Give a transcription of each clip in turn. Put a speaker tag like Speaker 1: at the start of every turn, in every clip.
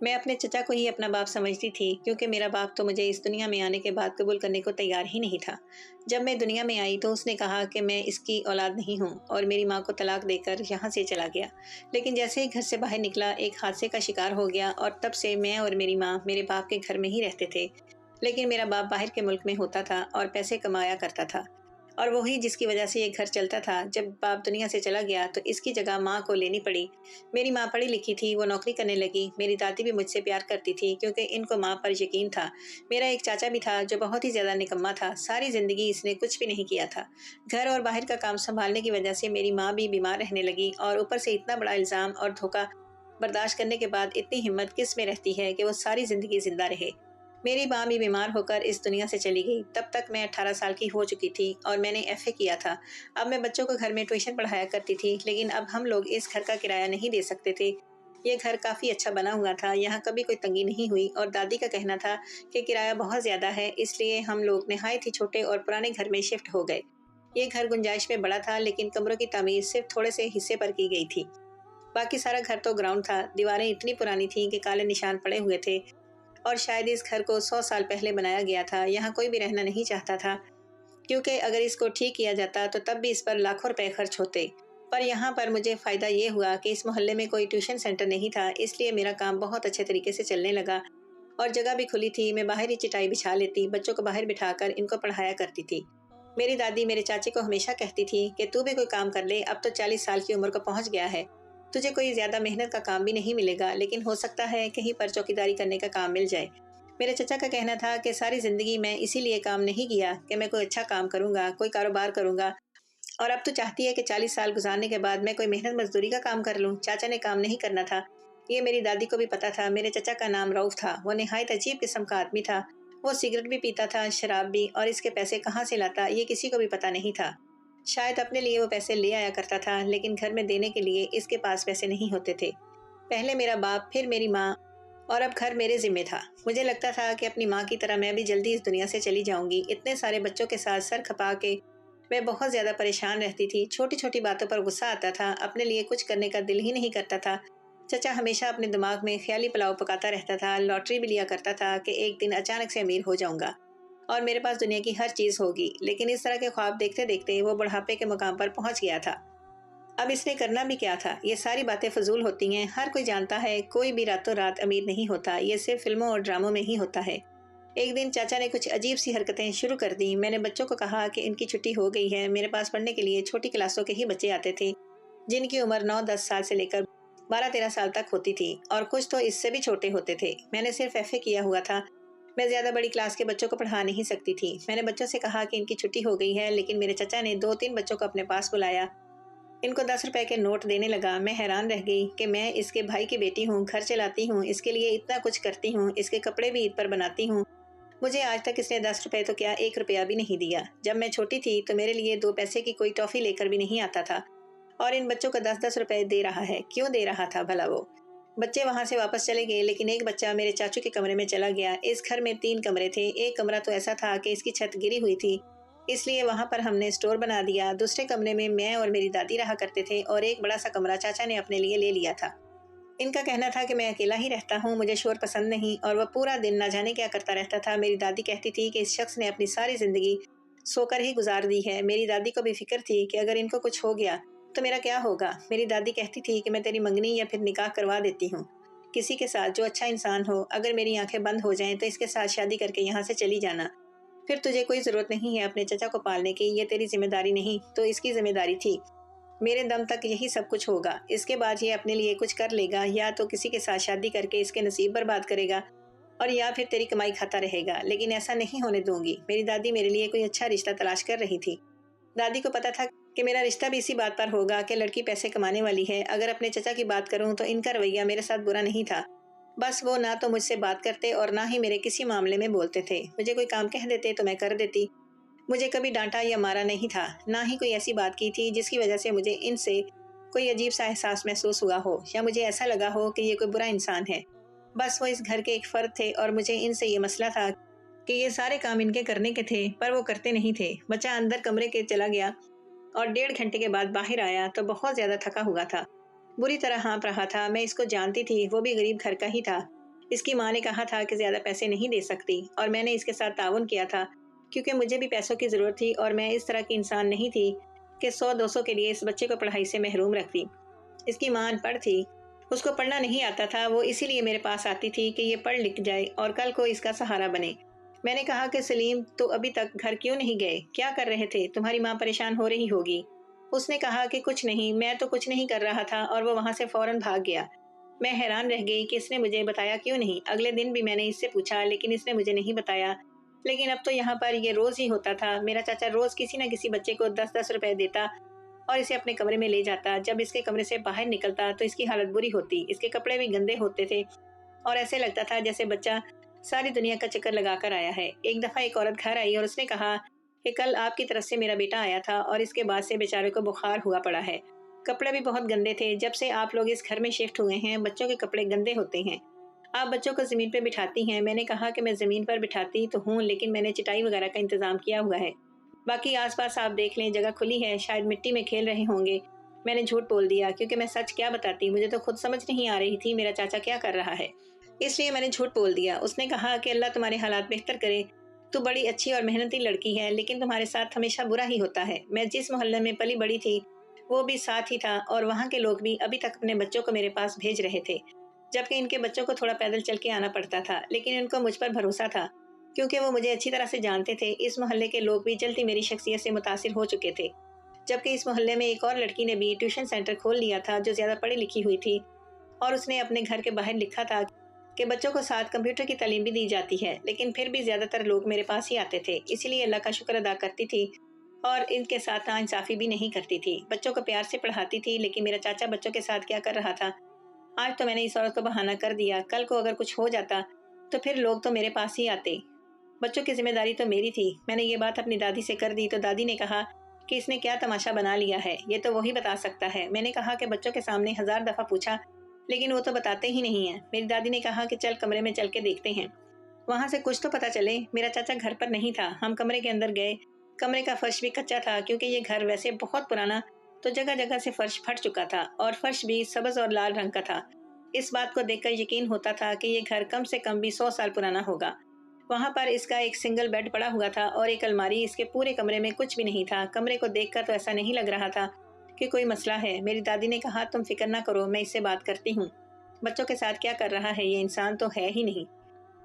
Speaker 1: میں اپنے چچا کو ہی اپنا باپ سمجھتی تھی کیونکہ میرا باپ تو مجھے اس دنیا میں آنے کے بعد قبول کرنے کو تیار ہی نہیں تھا۔ جب میں دنیا میں آئی تو اس نے کہا کہ میں اس کی اولاد نہیں ہوں اور میری ماں کو طلاق دے کر یہاں سے چلا گیا۔ لیکن جیسے ہی گھر سے باہر نکلا ایک حادثے کا شکار ہو گیا اور تب سے میں اور میری ماں میرے باپ کے گھر میں ہی رہتے تھے۔ لیکن میرا باپ باہر کے ملک میں ہوتا تھا اور پیسے کمایا کرتا تھا، اور وہی جس کی وجہ سے یہ گھر چلتا تھا۔ جب باپ دنیا سے چلا گیا تو اس کی جگہ ماں کو لینی پڑی۔ میری ماں پڑھی لکھی تھی، وہ نوکری کرنے لگی۔ میری دادی بھی مجھ سے پیار کرتی تھی کیونکہ ان کو ماں پر یقین تھا۔ میرا ایک چاچا بھی تھا جو بہت ہی زیادہ نکما تھا، ساری زندگی اس نے کچھ بھی نہیں کیا تھا۔ گھر اور باہر کا کام سنبھالنے کی وجہ سے میری ماں بھی بیمار رہنے لگی، اور اوپر سے اتنا بڑا الزام اور دھوکہ برداشت کرنے کے بعد اتنی ہمت کس میں رہتی ہے کہ وہ ساری زندگی زندہ رہے۔ میری ماں بھی بیمار ہو کر اس دنیا سے چلی گئی۔ تب تک میں 18 سال کی ہو چکی تھی اور میں نے ایف اے کیا تھا۔ اب میں بچوں کو گھر میں ٹیوشن پڑھایا کرتی تھی، لیکن اب ہم لوگ اس گھر کا کرایہ نہیں دے سکتے تھے۔ یہ گھر کافی اچھا بنا ہوا تھا، یہاں کبھی کوئی تنگی نہیں ہوئی، اور دادی کا کہنا تھا کہ کرایہ بہت زیادہ ہے، اس لیے ہم لوگ نہایت ہی چھوٹے اور پرانے گھر میں شفٹ ہو گئے۔ یہ گھر گنجائش میں بڑا تھا، لیکن کمروں کی تعمیر صرف تھوڑے سے حصے پر کی گئی تھی۔ باقی سارا گھر تو گراؤنڈ تھا۔ دیواریں اتنی پرانی تھیں کہ کالے نشان پڑے ہوئے تھے، اور شاید اس گھر کو 100 سال پہلے بنایا گیا تھا۔ یہاں کوئی بھی رہنا نہیں چاہتا تھا، کیونکہ اگر اس کو ٹھیک کیا جاتا تو تب بھی اس پر لاکھوں روپے خرچ ہوتے۔ پر یہاں پر مجھے فائدہ یہ ہوا کہ اس محلے میں کوئی ٹیوشن سینٹر نہیں تھا، اس لیے میرا کام بہت اچھے طریقے سے چلنے لگا، اور جگہ بھی کھلی تھی۔ میں باہر ہی چٹائی بچھا لیتی، بچوں کو باہر بٹھا کر ان کو پڑھایا کرتی تھی۔ میری دادی میرے چاچے کو ہمیشہ کہتی تھی کہ تو بھی کوئی کام کر لے، اب تو 40 سال کی عمر کو پہنچ گیا ہے، تجھے کوئی زیادہ محنت کا کام بھی نہیں ملے گا، لیکن ہو سکتا ہے کہیں پر چوکیداری کرنے کا کام مل جائے۔ میرے چچا کا کہنا تھا کہ ساری زندگی میں اسی لیے کام نہیں کیا کہ میں کوئی اچھا کام کروں گا، کوئی کاروبار کروں گا، اور اب تو چاہتی ہے کہ 40 سال گزارنے کے بعد میں کوئی محنت مزدوری کا کام کر لوں۔ چاچا نے کام نہیں کرنا تھا، یہ میری دادی کو بھی پتا تھا۔ میرے چچا کا نام رؤف تھا، وہ نہایت عجیب قسم کا آدمی تھا۔ وہ سگریٹ بھی پیتا تھا، شراب بھی، اور اس کے پیسے کہاں سے لاتا یہ کسی کو بھی پتا نہیں تھا۔ شاید اپنے لیے وہ پیسے لے آیا کرتا تھا، لیکن گھر میں دینے کے لیے اس کے پاس پیسے نہیں ہوتے تھے۔ پہلے میرا باپ، پھر میری ماں، اور اب گھر میرے ذمہ تھا۔ مجھے لگتا تھا کہ اپنی ماں کی طرح میں بھی جلدی اس دنیا سے چلی جاؤں گی۔ اتنے سارے بچوں کے ساتھ سر کھپا کے میں بہت زیادہ پریشان رہتی تھی، چھوٹی چھوٹی باتوں پر غصہ آتا تھا، اپنے لیے کچھ کرنے کا دل ہی نہیں کرتا تھا۔ چچا ہمیشہ اپنے دماغ میں خیالی پلاؤ پکاتا رہتا تھا، لاٹری بھی لیا کرتا تھا کہ ایک دن اچانک سے امیر ہو جاؤں گا اور میرے پاس دنیا کی ہر چیز ہوگی، لیکن اس طرح کے خواب دیکھتے دیکھتے وہ بڑھاپے کے مقام پر پہنچ گیا تھا۔ اب اس نے کرنا بھی کیا تھا؟ یہ ساری باتیں فضول ہوتی ہیں، ہر کوئی جانتا ہے کوئی بھی راتوں رات امیر نہیں ہوتا، یہ صرف فلموں اور ڈراموں میں ہی ہوتا ہے۔ ایک دن چاچا نے کچھ عجیب سی حرکتیں شروع کر دیں۔ میں نے بچوں کو کہا کہ ان کی چھٹی ہو گئی ہے۔ میرے پاس پڑھنے کے لیے چھوٹی کلاسوں کے ہی بچے آتے تھے، جن کی عمر 9-10 سال سے لے کر 12-13 سال تک ہوتی تھی، اور کچھ تو اس سے بھی چھوٹے ہوتے تھے۔ میں نے صرف ایف اے کیا ہوا تھا، میں زیادہ بڑی کلاس کے بچوں کو پڑھا نہیں سکتی تھی۔ میں نے بچوں سے کہا کہ ان کی چھٹی ہو گئی ہے، لیکن میرے چچا نے 2-3 بچوں کو اپنے پاس بلایا، ان کو 10 روپے کے نوٹ دینے لگا۔ میں حیران رہ گئی کہ میں اس کے بھائی کی بیٹی ہوں، گھر چلاتی ہوں، اس کے لیے اتنا کچھ کرتی ہوں، اس کے کپڑے بھی عید پر بناتی ہوں، مجھے آج تک اس نے 10 روپے تو کیا 1 روپیہ بھی نہیں دیا۔ جب میں چھوٹی تھی تو میرے لیے 2 پیسے کی کوئی ٹافی لے کر بھی نہیں آتا تھا، اور ان بچوں کو 10-10 روپے دے رہا ہے۔ کیوں دے رہا تھا بھلا وہ؟ بچے وہاں سے واپس چلے گئے، لیکن ایک بچہ میرے چاچو کے کمرے میں چلا گیا۔ اس گھر میں 3 کمرے تھے، ایک کمرہ تو ایسا تھا کہ اس کی چھت گری ہوئی تھی، اس لیے وہاں پر ہم نے اسٹور بنا دیا۔ دوسرے کمرے میں میں اور میری دادی رہا کرتے تھے، اور ایک بڑا سا کمرہ چاچا نے اپنے لیے لے لیا تھا۔ ان کا کہنا تھا کہ میں اکیلا ہی رہتا ہوں، مجھے شور پسند نہیں، اور وہ پورا دن نہ جانے کیا کرتا رہتا تھا۔ میری دادی کہتی تھی کہ اس شخص نے اپنی ساری زندگی سو کر ہی گزار دی ہے۔ میری دادی کو بھی فکر تھی کہ اگر ان کو کچھ ہو گیا تو میرا کیا ہوگا۔ میری دادی کہتی تھی کہ میں تیری منگنی یا پھر نکاح کروا دیتی ہوں کسی کے ساتھ جو اچھا انسان ہو، اگر میری آنکھیں بند ہو جائیں تو اس کے ساتھ شادی کر کے یہاں سے چلی جانا، پھر تجھے کوئی ضرورت نہیں ہے اپنے چچا کو پالنے کی، یہ تیری ذمہ داری نہیں تو اس کی ذمہ داری تھی۔ میرے دم تک یہی سب کچھ ہوگا، اس کے بعد یہ اپنے لیے کچھ کر لے گا، یا تو کسی کے ساتھ شادی کر کے اس کے نصیب برباد کرے گا، اور یا پھر تیری کمائی کھاتا رہے گا، لیکن ایسا نہیں ہونے دوں گی۔ میری دادی میرے لیے کوئی اچھا رشتہ تلاش کر رہی تھی۔ دادی کو پتا تھا کہ میرا رشتہ بھی اسی بات پر ہوگا کہ لڑکی پیسے کمانے والی ہے۔ اگر اپنے چچا کی بات کروں تو ان کا رویہ میرے ساتھ برا نہیں تھا، بس وہ نہ تو مجھ سے بات کرتے اور نہ ہی میرے کسی معاملے میں بولتے تھے۔ مجھے کوئی کام کہہ دیتے تو میں کر دیتی، مجھے کبھی ڈانٹا یا مارا نہیں تھا، نہ ہی کوئی ایسی بات کی تھی جس کی وجہ سے مجھے ان سے کوئی عجیب سا احساس محسوس ہوا ہو، یا مجھے ایسا لگا ہو کہ یہ کوئی برا انسان ہے۔ بس وہ اس گھر کے ایک فرد تھے، اور مجھے ان سے یہ مسئلہ تھا کہ یہ سارے کام ان کے کرنے کے تھے، پر وہ کرتے نہیں تھے۔ بچہ اندر کمرے کے چلا گیا اور 1.5 گھنٹے کے بعد باہر آیا تو بہت زیادہ تھکا ہوا تھا، بری طرح ہانپ رہا تھا۔ میں اس کو جانتی تھی، وہ بھی غریب گھر کا ہی تھا، اس کی ماں نے کہا تھا کہ زیادہ پیسے نہیں دے سکتی، اور میں نے اس کے ساتھ تعاون کیا تھا کیونکہ مجھے بھی پیسوں کی ضرورت تھی، اور میں اس طرح کی انسان نہیں تھی کہ 100-200 کے لیے اس بچے کو پڑھائی سے محروم رکھتی۔ اس کی ماں ان پڑھ تھی، اس کو پڑھنا نہیں آتا تھا، وہ اسی لیے میرے پاس آتی تھی کہ یہ پڑھ لکھ جائے اور کل کو اس کا سہارا بنے۔ میں نے کہا کہ سلیم، تو ابھی تک گھر کیوں نہیں گئے؟ کیا کر رہے تھے؟ تمہاری ماں پریشان ہو رہی ہوگی۔ اس نے کہا کہ کچھ نہیں، میں تو کچھ نہیں کر رہا تھا، اور وہ وہاں سے فوراً بھاگ گیا۔ میں حیران رہ گئی کہ اس نے مجھے بتایا کیوں نہیں۔ اگلے دن بھی میں نے اس سے پوچھا لیکن اس نے مجھے نہیں بتایا۔ لیکن اب تو یہاں پر یہ روز ہی ہوتا تھا، میرا چاچا روز کسی نہ کسی بچے کو 10-10 روپے دیتا اور اسے اپنے کمرے میں لے جاتا۔ جب اس کے کمرے سے باہر نکلتا تو اس کی حالت بری ہوتی، اس کے کپڑے بھی گندے ہوتے تھے اور ایسے لگتا تھا جیسے بچہ ساری دنیا کا چکر لگا کر آیا ہے۔ ایک دفعہ ایک عورت گھر آئی اور اس نے کہا کہ کل آپ کی طرف سے میرا بیٹا آیا تھا اور اس کے بعد سے بیچارے کو بخار ہوا پڑا ہے۔ کپڑے بھی بہت گندے تھے۔ جب سے آپ لوگ اس گھر میں شفٹ ہوئے ہیں بچوں کے کپڑے گندے ہوتے ہیں۔ آپ بچوں کو زمین پہ بٹھاتی ہیں۔ میں نے کہا کہ میں زمین پر بٹھاتی تو ہوں لیکن میں نے چٹائی وغیرہ کا انتظام کیا ہوا ہے۔ باقی آس پاس آپ دیکھ لیں، جگہ کھلی ہے، شاید مٹی میں کھیل رہے ہوں گے۔ میں نے جھوٹ بول دیا کیونکہ میں سچ کیا بتاتی، مجھے تو خود سمجھ نہیں آ رہی تھی میرا چاچا کیا کر رہا ہے، اس لیے میں نے جھوٹ بول دیا۔ اس نے کہا کہ اللہ تمہارے حالات بہتر کرے، تو بڑی اچھی اور محنتی لڑکی ہے لیکن تمہارے ساتھ ہمیشہ برا ہی ہوتا ہے۔ میں جس محلے میں پلی بڑی تھی وہ بھی ساتھ ہی تھا اور وہاں کے لوگ بھی ابھی تک اپنے بچوں کو میرے پاس بھیج رہے تھے، جبکہ ان کے بچوں کو تھوڑا پیدل چل کے آنا پڑتا تھا، لیکن ان کو مجھ پر بھروسہ تھا کیونکہ وہ مجھے اچھی طرح سے جانتے تھے۔ اس محلے کے لوگ بھی جلدی میری شخصیت سے متاثر ہو چکے تھے، جبکہ اس محلے میں ایک اور لڑکی نے بھی ٹیوشن سینٹر کھول لیا تھا جو زیادہ پڑھی لکھی ہوئی تھی، اور اس نے اپنے گھر کے باہر لکھا تھا کہ بچوں کو ساتھ کمپیوٹر کی تعلیم بھی دی جاتی ہے، لیکن پھر بھی زیادہ تر لوگ میرے پاس ہی آتے تھے، اسی لیے اللہ کا شکر ادا کرتی تھی اور ان کے ساتھ ناانصافی بھی نہیں کرتی تھی۔ بچوں کو پیار سے پڑھاتی تھی، لیکن میرا چاچا بچوں کے ساتھ کیا کر رہا تھا؟ آج تو میں نے اس عورت کو بہانہ کر دیا، کل کو اگر کچھ ہو جاتا تو پھر لوگ تو میرے پاس ہی آتے۔ بچوں کی ذمہ داری تو میری تھی۔ میں نے یہ بات اپنی دادی سے کر دی تو دادی نے کہا کہ اس نے کیا تماشا بنا لیا ہے، یہ تو وہی بتا سکتا ہے۔ میں نے کہا کہ بچوں کے سامنے 1000 دفعہ پوچھا لیکن وہ تو بتاتے ہی نہیں ہیں۔ میری دادی نے کہا کہ چل کمرے میں چل کے دیکھتے ہیں، وہاں سے کچھ تو پتہ چلے۔ میرا چاچا گھر پر نہیں تھا۔ ہم کمرے کے اندر گئے۔ کمرے کا فرش بھی کچا تھا کیونکہ یہ گھر ویسے بہت پرانا تو جگہ جگہ سے فرش پھٹ چکا تھا اور فرش بھی سبز اور لال رنگ کا تھا۔ اس بات کو دیکھ کر یقین ہوتا تھا کہ یہ گھر کم سے کم بھی 100 سال پرانا ہوگا۔ وہاں پر اس کا ایک سنگل بیڈ پڑا ہوا تھا اور ایک الماری، اس کے پورے کمرے میں کچھ بھی نہیں تھا۔ کمرے کو دیکھ کر تو ایسا نہیں لگ رہا تھا کہ کوئی مسئلہ ہے۔ میری دادی نے کہا تم فکر نہ کرو، میں اس سے بات کرتی ہوں۔ بچوں کے ساتھ کیا کر رہا ہے، یہ انسان تو ہے ہی نہیں،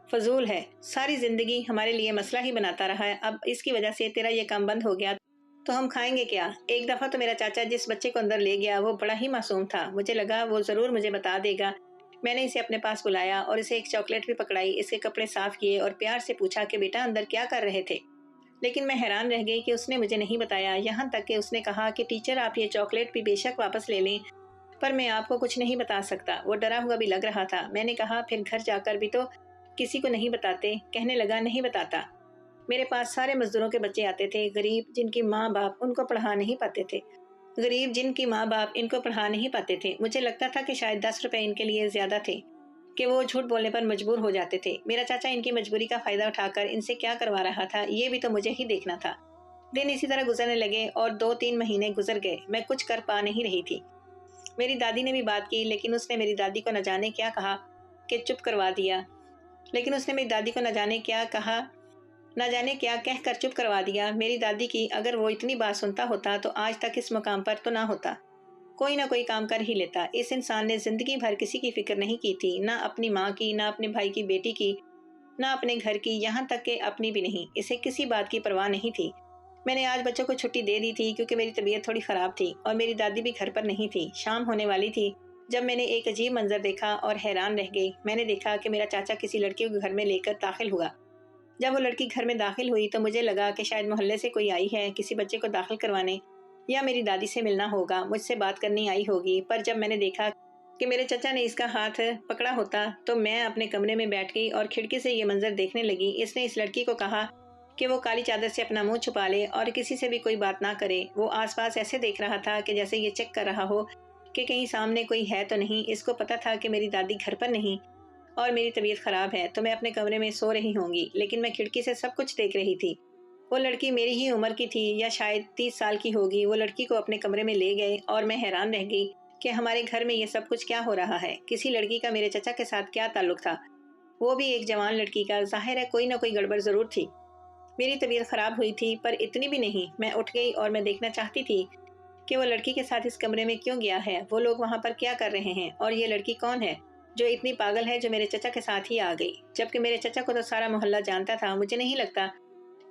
Speaker 1: فضول ہے، ساری زندگی ہمارے لیے مسئلہ ہی بناتا رہا ہے۔ اب اس کی وجہ سے تیرا یہ کام بند ہو گیا تو ہم کھائیں گے کیا؟ ایک دفعہ تو میرا چاچا جس بچے کو اندر لے گیا وہ بڑا ہی معصوم تھا، مجھے لگا وہ ضرور مجھے بتا دے گا۔ میں نے اسے اپنے پاس بلایا اور اسے ایک چاکلیٹ بھی پکڑائی، اس کے کپڑے صاف کیے اور پیار سے پوچھا کہ بیٹا اندر کیا کر رہے تھے؟ لیکن میں حیران رہ گئی کہ اس نے مجھے نہیں بتایا، یہاں تک کہ اس نے کہا کہ ٹیچر آپ یہ چاکلیٹ بھی بے شک واپس لے لیں پر میں آپ کو کچھ نہیں بتا سکتا۔ وہ ڈرا ہوا بھی لگ رہا تھا۔ میں نے کہا پھر گھر جا کر بھی تو کسی کو نہیں بتاتے؟ کہنے لگا نہیں بتاتا، میرے پاس سارے مزدوروں کے بچے آتے تھے، غریب جن کی ماں باپ ان کو پڑھا نہیں پاتے تھے، غریب جن کی ماں باپ ان کو پڑھا نہیں پاتے تھے۔ مجھے لگتا تھا کہ شاید 10 روپے ان کے لیے زیادہ تھے کہ وہ جھوٹ بولنے پر مجبور ہو جاتے تھے۔ میرا چاچا ان کی مجبوری کا فائدہ اٹھا کر ان سے کیا کروا رہا تھا یہ بھی تو مجھے ہی دیکھنا تھا۔ دن اسی طرح گزرنے لگے اور 2-3 مہینے گزر گئے، میں کچھ کر پا نہیں رہی تھی۔ میری دادی نے بھی بات کی لیکن اس نے میری دادی کو نہ جانے کیا کہا کہ چپ کروا دیا لیکن اس نے میری دادی کو نہ جانے کیا کہا نہ جانے کیا کہہ کر چپ کروا دیا۔ میری دادی کی اگر وہ اتنی بات سنتا ہوتا تو آج تک اس مقام پر تو نہ ہوتا، کوئی نہ کوئی کام کر ہی لیتا۔ اس انسان نے زندگی بھر کسی کی فکر نہیں کی تھی، نہ اپنی ماں کی، نہ اپنے بھائی کی بیٹی کی، نہ اپنے گھر کی، یہاں تک کہ اپنی بھی نہیں۔ اسے کسی بات کی پرواہ نہیں تھی۔ میں نے آج بچوں کو چھٹی دے دی تھی کیونکہ میری طبیعت تھوڑی خراب تھی اور میری دادی بھی گھر پر نہیں تھی۔ شام ہونے والی تھی جب میں نے ایک عجیب منظر دیکھا اور حیران رہ گئی۔ میں نے دیکھا کہ میرا چاچا کسی لڑکی کو گھر میں لے کر داخل ہوا۔ جب وہ لڑکی گھر میں داخل ہوئی تو مجھے لگا کہ شاید محلے سے کوئی آئی ہے کسی بچے کو داخل کروانے یا میری دادی سے ملنا ہوگا، مجھ سے بات کرنی آئی ہوگی۔ پر جب میں نے دیکھا کہ میرے چچا نے اس کا ہاتھ پکڑا ہوتا تو میں اپنے کمرے میں بیٹھ گئی اور کھڑکی سے یہ منظر دیکھنے لگی۔ اس نے اس لڑکی کو کہا کہ وہ کالی چادر سے اپنا منہ چھپا لے اور کسی سے بھی کوئی بات نہ کرے۔ وہ آس پاس ایسے دیکھ رہا تھا کہ جیسے یہ چیک کر رہا ہو کہ کہیں سامنے کوئی ہے تو نہیں۔ اس کو پتا تھا کہ میری دادی گھر پر نہیں اور میری طبیعت خراب ہے تو میں اپنے کمرے میں سو رہی ہوں گی، لیکن میں کھڑکی سے سب کچھ دیکھ رہی تھی۔ وہ لڑکی میری ہی عمر کی تھی یا شاید 30 سال کی ہوگی۔ وہ لڑکی کو اپنے کمرے میں لے گئے اور میں حیران رہ گئی کہ ہمارے گھر میں یہ سب کچھ کیا ہو رہا ہے، کسی لڑکی کا میرے چچا کے ساتھ کیا تعلق تھا۔ وہ بھی ایک جوان لڑکی کا۔ ظاہر ہے کوئی نہ کوئی گڑبڑ ضرور تھی۔ میری طبیعت خراب ہوئی تھی، پر اتنی بھی نہیں۔ میں اٹھ گئی اور میں دیکھنا چاہتی تھی کہ وہ لڑکی کے ساتھ اس کمرے میں کیوں گیا ہے، وہ لوگ وہاں پر کیا کر رہے ہیں، اور یہ لڑکی کون ہے جو اتنی پاگل ہے جو میرے چچا کے ساتھ ہی آ گئی، جبکہ میرے چچا کو تو سارا محلہ جانتا تھا۔ مجھے نہیں لگتا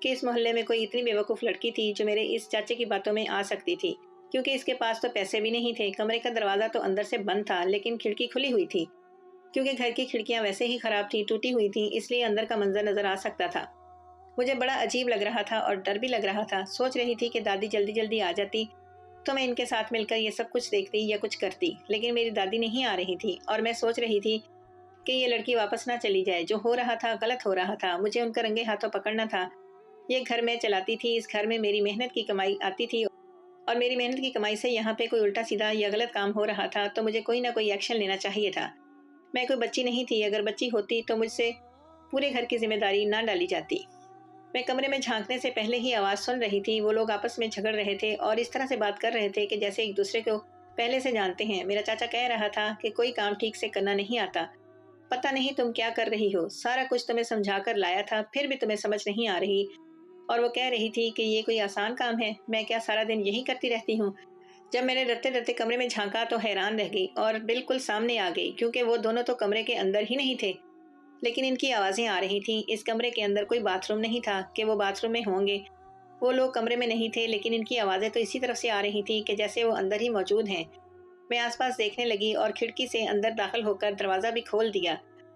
Speaker 1: کہ اس محلے میں کوئی اتنی بیوقوف لڑکی تھی جو میرے اس چاچے کی باتوں میں آ سکتی تھی، کیونکہ اس کے پاس تو پیسے بھی نہیں تھے۔ کمرے کا دروازہ تو اندر سے بند تھا، لیکن کھڑکی کھلی ہوئی تھی، کیونکہ گھر کی کھڑکیاں ویسے ہی خراب تھی، ٹوٹی ہوئی تھیں، اس لیے اندر کا منظر نظر آ سکتا تھا۔ مجھے بڑا عجیب لگ رہا تھا اور ڈر بھی لگ رہا تھا۔ سوچ رہی تھی کہ دادی جلدی جلدی آ جاتی تو میں ان کے ساتھ مل کر یہ سب کچھ دیکھتی یا کچھ کرتی، لیکن میری دادی نہیں آ رہی تھی، اور میں سوچ رہی تھی کہ یہ لڑکی واپس نہ چلی جائے۔ جو ہو رہا تھا غلط ہو رہا تھا، مجھے ان کا رنگے ہاتھوں پکڑنا تھا۔ یہ گھر میں چلاتی تھی، اس گھر میں میری محنت کی کمائی آتی تھی، اور میری محنت کی کمائی سے یہاں پہ کوئی الٹا سیدھا یا غلط کام ہو رہا تھا تو مجھے کوئی نہ کوئی ایکشن لینا چاہیے تھا۔ میں کوئی بچی نہیں تھی، اگر بچی ہوتی تو مجھ سے پورے گھر کی ذمہ داری نہ ڈالی جاتی۔ میں کمرے میں جھانکنے سے پہلے ہی آواز سن رہی تھی۔ وہ لوگ آپس میں جھگڑ رہے تھے اور اس طرح سے بات کر رہے تھے کہ جیسے ایک دوسرے کو پہلے سے جانتے ہیں۔ میرا چاچا کہہ رہا تھا کہ کوئی کام ٹھیک سے کرنا نہیں آتا، پتہ نہیں تم کیا کر رہی ہو، سارا کچھ تمہیں سمجھا کر لایا تھا، پھر بھی تمہیں سمجھ نہیں آ رہی۔ اور وہ کہہ رہی تھی کہ یہ کوئی آسان کام ہے، میں کیا سارا دن یہی کرتی رہتی ہوں۔ جب میں نے ڈرتے ڈرتے کمرے میں جھانکا تو حیران رہ گئی اور بالکل سامنے آ گئی، کیونکہ وہ دونوں تو کمرے کے اندر ہی نہیں تھے، لیکن ان کی آوازیں آ رہی تھیں۔ اس کمرے کے اندر کوئی باتھ روم نہیں تھا کہ وہ باتھ روم میں ہوں گے۔ وہ لوگ کمرے میں نہیں تھے، لیکن ان کی آوازیں تو اسی طرف سے آ رہی تھیں کہ جیسے وہ اندر ہی موجود ہیں۔ میں آس پاس دیکھنے لگی اور کھڑکی سے اندر داخل ہو کر دروازہ بھی کھول دیا۔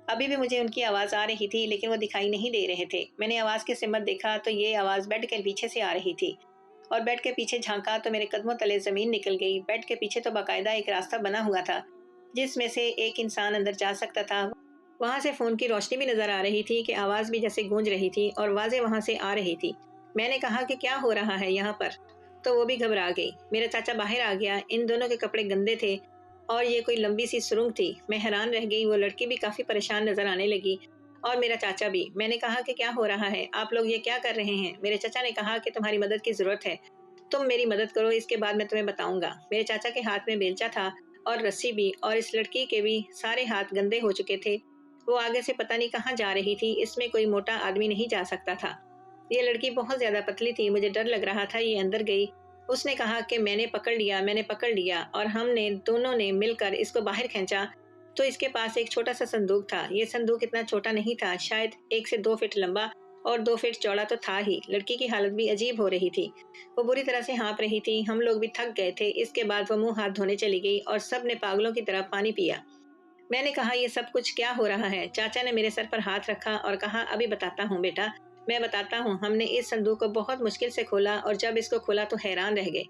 Speaker 1: ابھی بھی مجھے ان کی آواز آ رہی تھی، لیکن وہ دکھائی نہیں دے رہے تھے۔ میں نے آواز کی سمت دیکھا تو یہ آواز بیڈ کے پیچھے سے آ رہی تھی، اور بیڈ کے پیچھے جھانکا تو میرے قدموں تلے زمین نکل گئی۔ بیڈ کے پیچھے تو باقاعدہ ایک راستہ بنا ہوا تھا جس میں سے ایک انسان اندر جا سکتا تھا۔ وہاں سے فون کی روشنی بھی نظر آ رہی تھی کہ آواز بھی جیسے گونج رہی تھی اور واضح وہاں سے آ رہی تھی۔ میں نے کہا کہ کیا ہو رہا ہے یہاں پر، تو وہ بھی گھبرا گئی۔ میرا چاچا باہر آ گیا، ان دونوں کے کپڑے گندے تھے اور یہ کوئی لمبی سی سرنگ تھی۔ میں حیران رہ گئی، وہ لڑکی بھی کافی پریشان نظر آنے لگی اور میرا چاچا بھی۔ میں نے کہا کہ کیا ہو رہا ہے، آپ لوگ یہ کیا کر رہے ہیں؟ میرے چاچا نے کہا کہ تمہاری مدد کی ضرورت ہے، تم میری مدد کرو، اس کے بعد میں تمہیں بتاؤں گا۔ میرے چاچا کے ہاتھ میں بیلچا تھا اور رسی بھی، اور اس لڑکی کے بھی سارے ہاتھ گندے ہو چکے تھے۔ وہ آگے سے پتہ نہیں کہاں جا رہی تھی، اس میں کوئی موٹا آدمی نہیں جا سکتا تھا۔ یہ لڑکی بہت زیادہ پتلی تھی، مجھے ڈر لگ رہا تھا یہ اندر گئی۔ اس نے کہا کہ میں نے پکڑ لیا، اور ہم نے دونوں نے مل کر اس کو باہر کھینچا تو اس کے پاس ایک چھوٹا سا صندوق تھا۔ یہ صندوق اتنا چھوٹا نہیں تھا، شاید 1 سے 2 فٹ لمبا اور 2 فٹ چوڑا تو تھا ہی۔ لڑکی کی حالت بھی عجیب ہو رہی تھی، وہ بری طرح سے ہانپ رہی تھی۔ ہم لوگ بھی تھک گئے تھے۔ اس کے بعد وہ منہ ہاتھ دھونے چلی گئی اور سب نے پاگلوں کی طرح پانی پیا۔ میں نے کہا یہ سب کچھ کیا ہو رہا ہے؟ چاچا نے میرے سر پر ہاتھ رکھا اور کہا ابھی بتاتا ہوں بیٹا، میں بتاتا ہوں۔ ہم نے اس صندوق کو بہت مشکل سے کھولا، اور جب اس کو کھولا تو حیران رہ گئے۔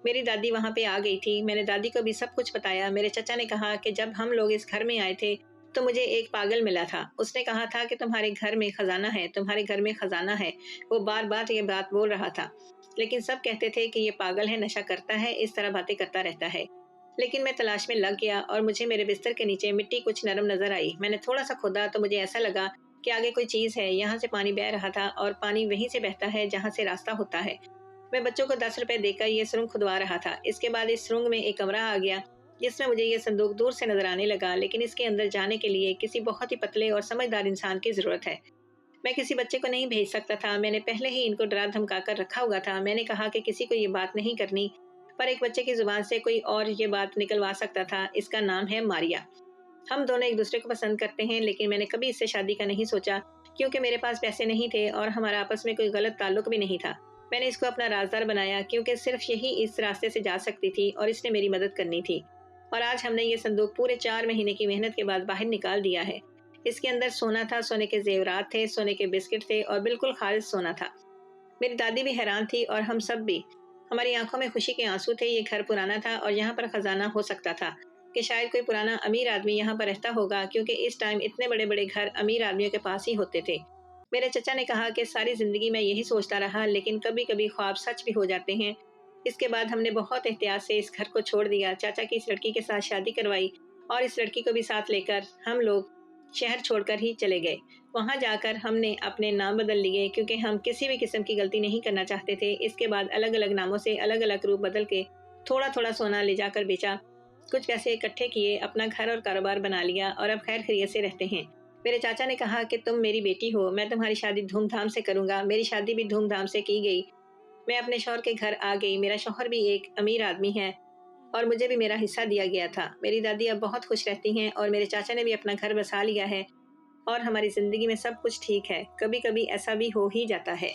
Speaker 1: میری دادی وہاں پہ آ گئی تھی، میں نے دادی کو بھی سب کچھ بتایا۔ میرے چچا نے کہا کہ جب ہم لوگ اس گھر میں آئے تھے تو مجھے ایک پاگل ملا تھا، اس نے کہا تھا کہ تمہارے گھر میں خزانہ ہے، تمہارے گھر میں خزانہ ہے۔ وہ بار بار یہ بات بول رہا تھا، لیکن سب کہتے تھے کہ یہ پاگل ہے، نشہ کرتا ہے، اس طرح باتیں کرتا رہتا ہے۔ لیکن میں تلاش میں لگ گیا اور مجھے میرے بستر کے نیچے مٹی کچھ نرم نظر آئی۔ میں نے تھوڑا سا کھودا تو مجھے ایسا لگا کہ آگے کوئی چیز ہے، یہاں سے پانی بہہ رہا تھا اور پانی وہیں سے بہتا ہے جہاں سے راستہ ہوتا ہے۔ میں بچوں کو 10 روپے دے کر یہ سرنگ کھدوا رہا تھا۔ اس کے بعد اس سرنگ میں ایک کمرہ آ گیا جس میں مجھے یہ صندوق دور سے نظر آنے لگا، لیکن اس کے اندر جانے کے لیے کسی بہت ہی پتلے اور سمجھدار انسان کی ضرورت ہے۔ میں کسی بچے کو نہیں بھیج سکتا تھا، میں نے پہلے ہی ان کو ڈرا دھمکا کر رکھا ہوا تھا۔ میں نے کہا کہ کسی کو یہ بات نہیں کرنی، پر ایک بچے کی زبان سے کوئی اور یہ بات نکلوا سکتا تھا۔ اس کا نام ہے ماریا۔ ہم دونوں ایک دوسرے کو پسند کرتے ہیں، لیکن میں نے کبھی اس سے شادی کا نہیں سوچا، کیونکہ میرے پاس پیسے نہیں تھے اور ہمارا آپس میں کوئی غلط تعلق بھی نہیں تھا۔ میں نے اس کو اپنا رازدار بنایا کیونکہ صرف یہی اس راستے سے جا سکتی تھی اور اس نے میری مدد کرنی تھی۔ اور آج ہم نے یہ صندوق پورے 4 مہینے کی محنت کے بعد باہر نکال دیا ہے۔ اس کے اندر سونا تھا، سونے کے زیورات تھے، سونے کے بسکٹ تھے اور بالکل خالص سونا تھا۔ میری دادی بھی حیران تھی اور ہم سب بھی۔ ہماری آنکھوں میں خوشی کے آنسو تھے۔ یہ گھر پرانا تھا اور یہاں پر خزانہ ہو سکتا تھا کہ شاید کوئی پرانا امیر آدمی یہاں پر رہتا ہوگا، کیونکہ اس ٹائم اتنے بڑے بڑے گھر امیر آدمیوں کے پاس ہی ہوتے تھے۔ میرے چچا نے کہا کہ ساری زندگی میں یہی سوچتا رہا، لیکن کبھی کبھی خواب سچ بھی ہو جاتے ہیں۔ اس کے بعد ہم نے بہت احتیاط سے اس گھر کو چھوڑ دیا، چاچا کی اس لڑکی کے ساتھ شادی کروائی اور اس لڑکی کو بھی ساتھ لے کر ہم لوگ شہر چھوڑ کر ہی چلے گئے۔ وہاں جا کر ہم نے اپنے نام بدل لیے، کیونکہ ہم کسی بھی قسم کی غلطی نہیں کرنا چاہتے تھے۔ اس کے بعد الگ الگ ناموں سے الگ الگ روپ بدل کے تھوڑا تھوڑا سونا لے جا کر بیچا، کچھ پیسے اکٹھے کیے، اپنا گھر اور کاروبار بنا لیا اور اب خیر خیریت سے رہتے ہیں۔ میرے چاچا نے کہا کہ تم میری بیٹی ہو، میں تمہاری شادی دھوم دھام سے کروں گا۔ میری شادی بھی دھوم دھام سے کی گئی۔ میں اپنے شوہر کے گھر آ گئی۔ میرا شوہر بھی ایک امیر آدمی ہے اور مجھے بھی میرا حصہ دیا گیا تھا۔ میری دادی اب بہت خوش رہتی ہیں اور میرے چاچا نے بھی اپنا گھر بسا لیا ہے اور ہماری زندگی میں سب کچھ ٹھیک ہے۔ کبھی کبھی ایسا بھی ہو ہی جاتا ہے۔